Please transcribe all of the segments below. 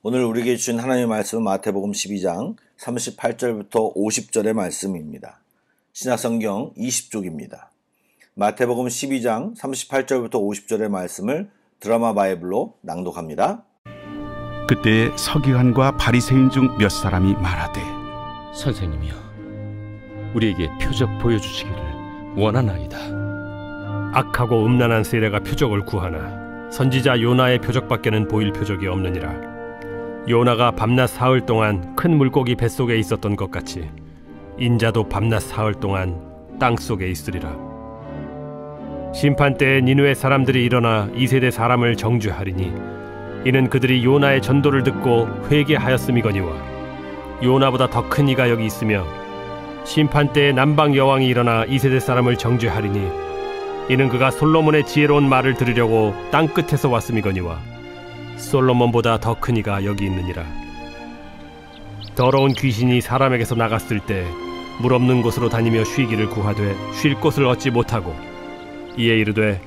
오늘 우리에게 주신 하나님의 말씀은 마태복음 12장 38절부터 50절의 말씀입니다. 신약성경 20쪽입니다. 마태복음 12장 38절부터 50절의 말씀을 드라마 바이블로 낭독합니다. 그때 서기관과 바리새인 중 몇 사람이 말하되, 선생님이여, 우리에게 표적 보여주시기를 원하나이다. 악하고 음란한 세대가 표적을 구하나 선지자 요나의 표적밖에는 보일 표적이 없느니라. 요나가 밤낮 사흘 동안 큰 물고기 뱃속에 있었던 것 같이 인자도 밤낮 사흘 동안 땅속에 있으리라. 심판때에 니느웨 사람들이 일어나 이 세대 사람을 정죄하리니 이는 그들이 요나의 전도를 듣고 회개하였음이거니와 요나보다 더 큰 이가 여기 있으며 심판때에 남방 여왕이 일어나 이 세대 사람을 정죄하리니 이는 그가 솔로몬의 지혜로운 말을 들으려고 땅 끝에서 왔음이거니와 솔로몬보다 더 큰 이가 여기 있느니라. 더러운 귀신이 사람에게서 나갔을 때 물 없는 곳으로 다니며 쉬기를 구하되 쉴 곳을 얻지 못하고 이에 이르되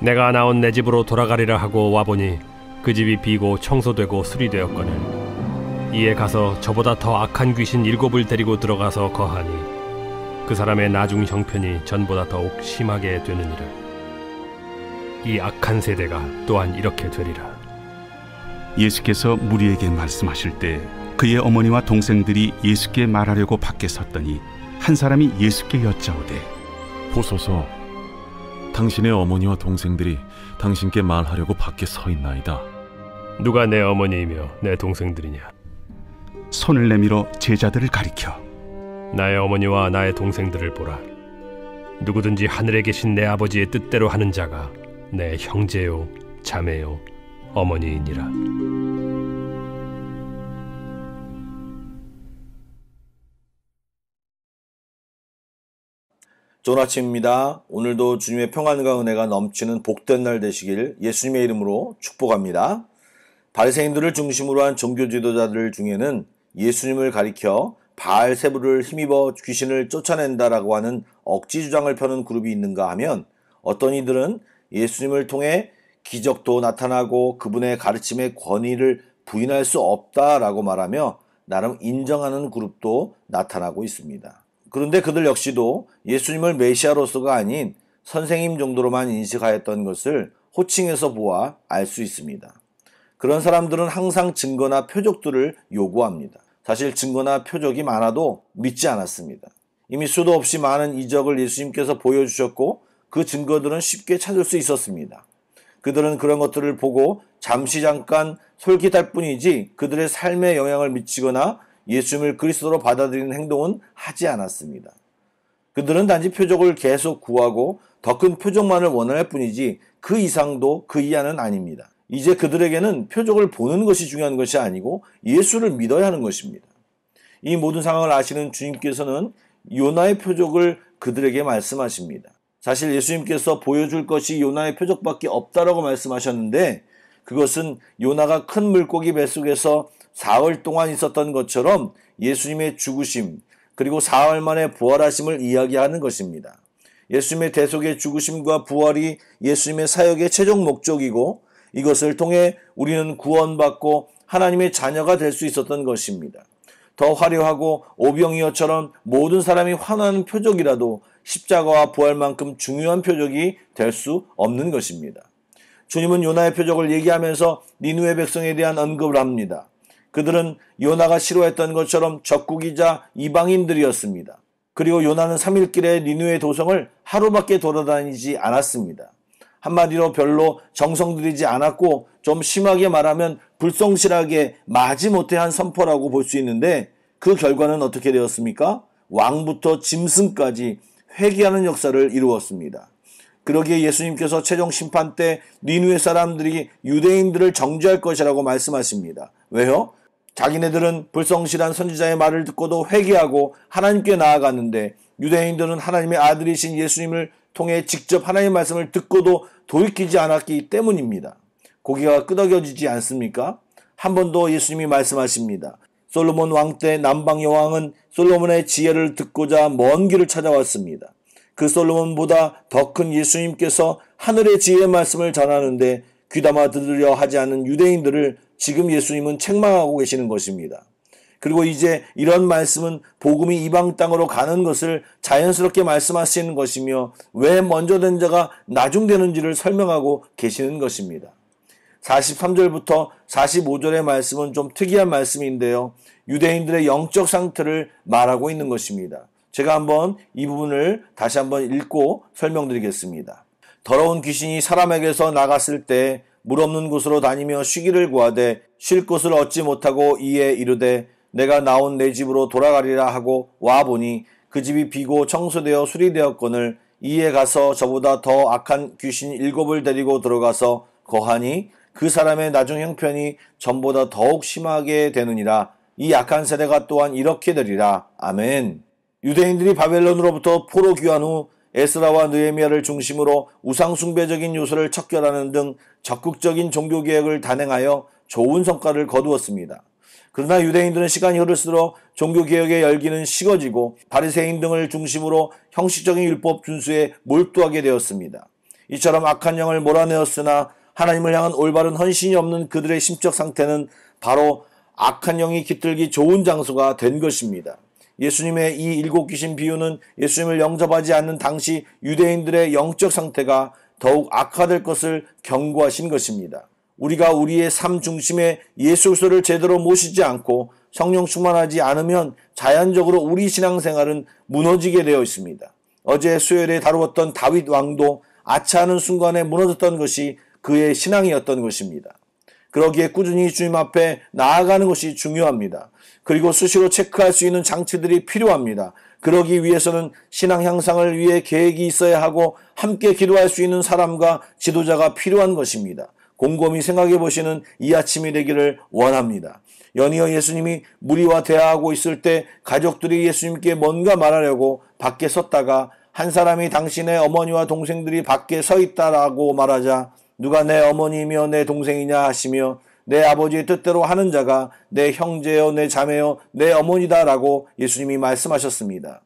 내가 나온 내 집으로 돌아가리라 하고 와보니 그 집이 비고 청소되고 수리되었거늘 이에 가서 저보다 더 악한 귀신 7을 데리고 들어가서 거하니 그 사람의 나중 형편이 전보다 더욱 심하게 되느니라. 이 악한 세대가 또한 이렇게 되리라. 예수께서 무리에게 말씀하실 때 그의 어머니와 동생들이 예수께 말하려고 밖에 섰더니 한 사람이 예수께 여짜오되, 보소서, 당신의 어머니와 동생들이 당신께 말하려고 밖에 서 있나이다. 누가 내 어머니이며 내 동생들이냐? 손을 내밀어 제자들을 가리켜 나의 어머니와 나의 동생들을 보라. 누구든지 하늘에 계신 내 아버지의 뜻대로 하는 자가 내 형제요 자매요 어머니이니라. 좋은 아침입니다. 오늘도 주님의 평안과 은혜가 넘치는 복된 날 되시길 예수님의 이름으로 축복합니다. 바리새인들을 중심으로 한 종교 지도자들 중에는 예수님을 가리켜 바알세불을 힘입어 귀신을 쫓아낸다라고 하는 억지 주장을 펴는 그룹이 있는가 하면, 어떤 이들은 예수님을 통해 기적도 나타나고 그분의 가르침의 권위를 부인할 수 없다라고 말하며 나름 인정하는 그룹도 나타나고 있습니다. 그런데 그들 역시도 예수님을 메시아로서가 아닌 선생님 정도로만 인식하였던 것을 호칭해서 보아 알 수 있습니다. 그런 사람들은 항상 증거나 표적들을 요구합니다. 사실 증거나 표적이 많아도 믿지 않았습니다. 이미 수도 없이 많은 이적을 예수님께서 보여주셨고 그 증거들은 쉽게 찾을 수 있었습니다. 그들은 그런 것들을 보고 잠깐 솔깃할 뿐이지 그들의 삶에 영향을 미치거나 예수님을 그리스도로 받아들이는 행동은 하지 않았습니다. 그들은 단지 표적을 계속 구하고 더 큰 표적만을 원할 뿐이지 그 이상도 그 이하는 아닙니다. 이제 그들에게는 표적을 보는 것이 중요한 것이 아니고 예수를 믿어야 하는 것입니다. 이 모든 상황을 아시는 주님께서는 요나의 표적을 그들에게 말씀하십니다. 사실 예수님께서 보여줄 것이 요나의 표적밖에 없다라고 말씀하셨는데, 그것은 요나가 큰 물고기 뱃속에서 사흘 동안 있었던 것처럼 예수님의 죽으심 그리고 사흘 만에 부활하심을 이야기하는 것입니다. 예수님의 대속의 죽으심과 부활이 예수님의 사역의 최종 목적이고 이것을 통해 우리는 구원받고 하나님의 자녀가 될 수 있었던 것입니다. 더 화려하고 오병이어처럼 모든 사람이 환호하는 표적이라도 십자가와 부활만큼 중요한 표적이 될 수 없는 것입니다. 주님은 요나의 표적을 얘기하면서 니느웨 백성에 대한 언급을 합니다. 그들은 요나가 싫어했던 것처럼 적국이자 이방인들이었습니다. 그리고 요나는 3일길에 니느웨 도성을 하루밖에 돌아다니지 않았습니다. 한마디로 별로 정성 들이지 않았고 좀 심하게 말하면 불성실하게 마지못해 한 선포라고 볼 수 있는데, 그 결과는 어떻게 되었습니까? 왕부터 짐승까지 회개하는 역사를 이루었습니다. 그러기에 예수님께서 최종 심판 때 니느웨 사람들이 유대인들을 정죄할 것이라고 말씀하십니다. 왜요? 자기네들은 불성실한 선지자의 말을 듣고도 회개하고 하나님께 나아갔는데 유대인들은 하나님의 아들이신 예수님을 통해 직접 하나님의 말씀을 듣고도 돌이키지 않았기 때문입니다. 고개가 끄덕여지지 않습니까? 한 번 더 예수님이 말씀하십니다. 솔로몬 왕 때 남방 여왕은 솔로몬의 지혜를 듣고자 먼 길을 찾아왔습니다. 그 솔로몬보다 더 큰 예수님께서 하늘의 지혜의 말씀을 전하는데 귀담아 들으려 하지 않는 유대인들을 지금 예수님은 책망하고 계시는 것입니다. 그리고 이제 이런 말씀은 복음이 이방 땅으로 가는 것을 자연스럽게 말씀하시는 것이며 왜 먼저 된 자가 나중되는지를 설명하고 계시는 것입니다. 43절부터 45절의 말씀은 좀 특이한 말씀인데요. 유대인들의 영적 상태를 말하고 있는 것입니다. 제가 한번 이 부분을 다시 한번 읽고 설명드리겠습니다. 더러운 귀신이 사람에게서 나갔을 때 물 없는 곳으로 다니며 쉬기를 구하되 쉴 곳을 얻지 못하고 이에 이르되 내가 나온 내 집으로 돌아가리라 하고 와보니 그 집이 비고 청소되어 수리되었거늘 이에 가서 저보다 더 악한 귀신 7을 데리고 들어가서 거하니 그 사람의 나중 형편이 전보다 더욱 심하게 되느니라. 이 악한 세대가 또한 이렇게 되리라. 아멘. 유대인들이 바벨론으로부터 포로 귀환 후 에스라와 느헤미야를 중심으로 우상숭배적인 요소를 척결하는 등 적극적인 종교개혁을 단행하여 좋은 성과를 거두었습니다. 그러나 유대인들은 시간이 흐를수록 종교개혁의 열기는 식어지고 바리새인 등을 중심으로 형식적인 율법 준수에 몰두하게 되었습니다. 이처럼 악한 영을 몰아내었으나 하나님을 향한 올바른 헌신이 없는 그들의 심적 상태는 바로 악한 영이 깃들기 좋은 장소가 된 것입니다. 예수님의 이 7 귀신 비유는 예수님을 영접하지 않는 당시 유대인들의 영적 상태가 더욱 악화될 것을 경고하신 것입니다. 우리가 우리의 삶 중심에 예수 그리스도를 제대로 모시지 않고 성령 충만하지 않으면 자연적으로 우리 신앙생활은 무너지게 되어 있습니다. 어제 수요일에 다루었던 다윗 왕도 아차하는 순간에 무너졌던 것이 그의 신앙이었던 것입니다. 그러기에 꾸준히 주님 앞에 나아가는 것이 중요합니다. 그리고 수시로 체크할 수 있는 장치들이 필요합니다. 그러기 위해서는 신앙 향상을 위해 계획이 있어야 하고 함께 기도할 수 있는 사람과 지도자가 필요한 것입니다. 곰곰이 생각해 보시는 이 아침이 되기를 원합니다. 연이어 예수님이 무리와 대화하고 있을 때 가족들이 예수님께 뭔가 말하려고 밖에 섰다가 한 사람이 당신의 어머니와 동생들이 밖에 서 있다라고 말하자 누가 내 어머니이며 내 동생이냐 하시며 내 아버지의 뜻대로 하는 자가 내 형제여 내 자매여 내 어머니다라고 예수님이 말씀하셨습니다.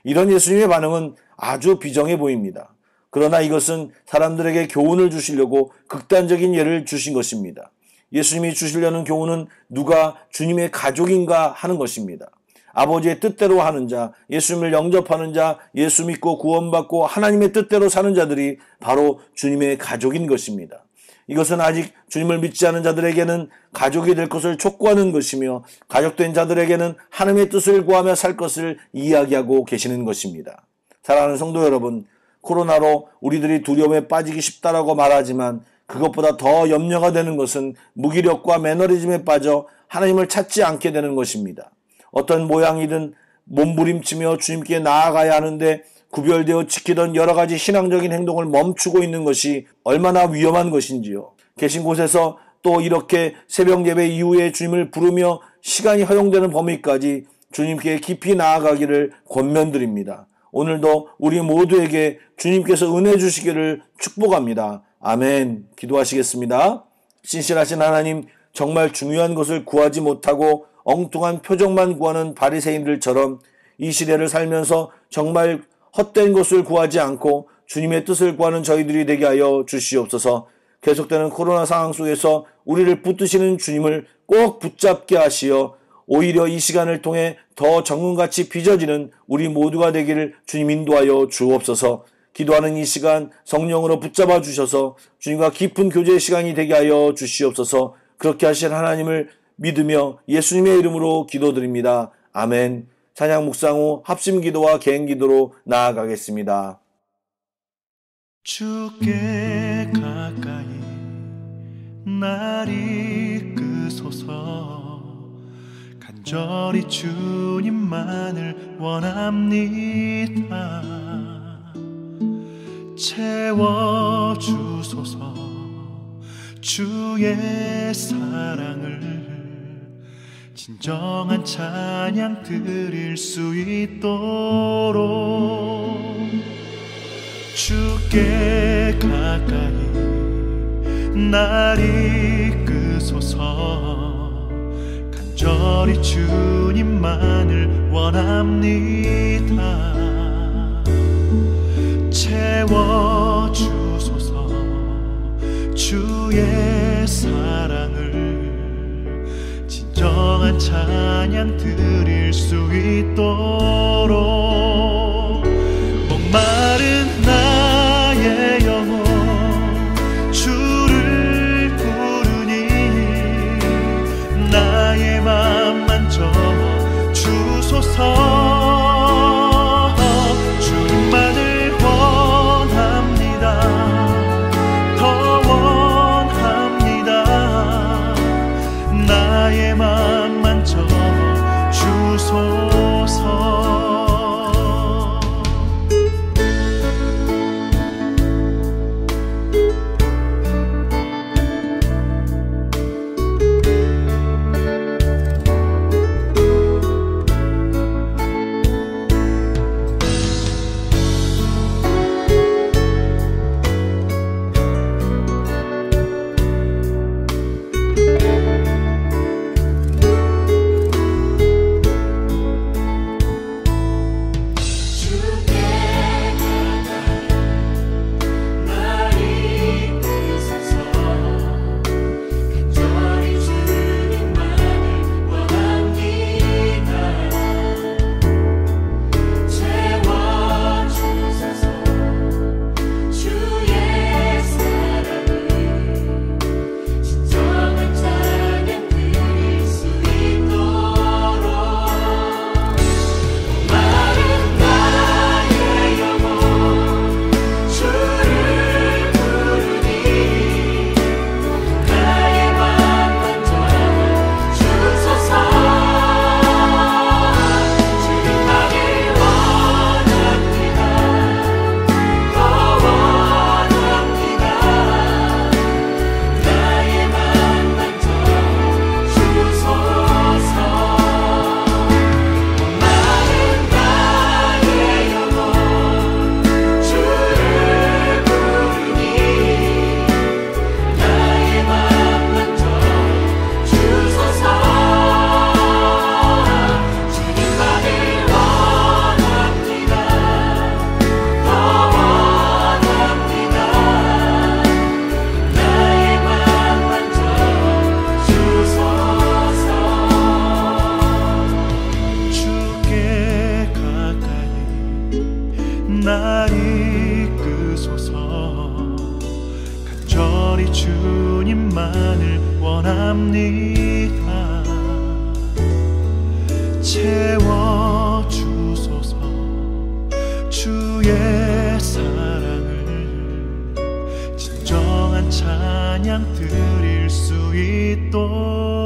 이런 예수님의 반응은 아주 비정해 보입니다. 그러나 이것은 사람들에게 교훈을 주시려고 극단적인 예를 주신 것입니다. 예수님이 주시려는 교훈은 누가 주님의 가족인가 하는 것입니다. 아버지의 뜻대로 하는 자, 예수님을 영접하는 자, 예수 믿고 구원받고 하나님의 뜻대로 사는 자들이 바로 주님의 가족인 것입니다. 이것은 아직 주님을 믿지 않은 자들에게는 가족이 될 것을 촉구하는 것이며 가족된 자들에게는 하나님의 뜻을 구하며 살 것을 이야기하고 계시는 것입니다. 사랑하는 성도 여러분, 코로나로 우리들이 두려움에 빠지기 쉽다라고 말하지만 그것보다 더 염려가 되는 것은 무기력과 매너리즘에 빠져 하나님을 찾지 않게 되는 것입니다. 어떤 모양이든 몸부림치며 주님께 나아가야 하는데 구별되어 지키던 여러 가지 신앙적인 행동을 멈추고 있는 것이 얼마나 위험한 것인지요. 계신 곳에서 또 이렇게 새벽 예배 이후에 주님을 부르며 시간이 허용되는 범위까지 주님께 깊이 나아가기를 권면드립니다. 오늘도 우리 모두에게 주님께서 은혜 주시기를 축복합니다. 아멘. 기도하시겠습니다. 신실하신 하나님, 정말 중요한 것을 구하지 못하고 엉뚱한 표적만 구하는 바리새인들처럼 이 시대를 살면서 정말 헛된 것을 구하지 않고 주님의 뜻을 구하는 저희들이 되게 하여 주시옵소서. 계속되는 코로나 상황 속에서 우리를 붙드시는 주님을 꼭 붙잡게 하시어 오히려 이 시간을 통해 더 정금같이 빚어지는 우리 모두가 되기를 주님 인도하여 주옵소서. 기도하는 이 시간 성령으로 붙잡아 주셔서 주님과 깊은 교제의 시간이 되게 하여 주시옵소서. 그렇게 하신 하나님을 믿으며 예수님의 이름으로 기도드립니다. 아멘. 찬양 묵상 후 합심 기도와 개인 기도로 나아가겠습니다. 주께 가까이 날 이끄소서. 간절히 주님만을 원합니다. 채워주소서. 주의 사랑을 진정한 찬양 드릴 수 있도록 주께 가까이 날 이끄소서. 간절히 주님만을 원합니다. 채워주소서. 주의 진정한 찬양 드릴 수 있도록 목마른 나의 영혼 주를 부르니 나의 맘 만져 주소서. 주님만을 원합니다. 더 원합니다. 나의 맘 만져 주소서. 날 이끄소서. 간절히 주님만을 원합니다. 채워주소서. 주의 사랑을 진정한 찬양 드릴 수 있도록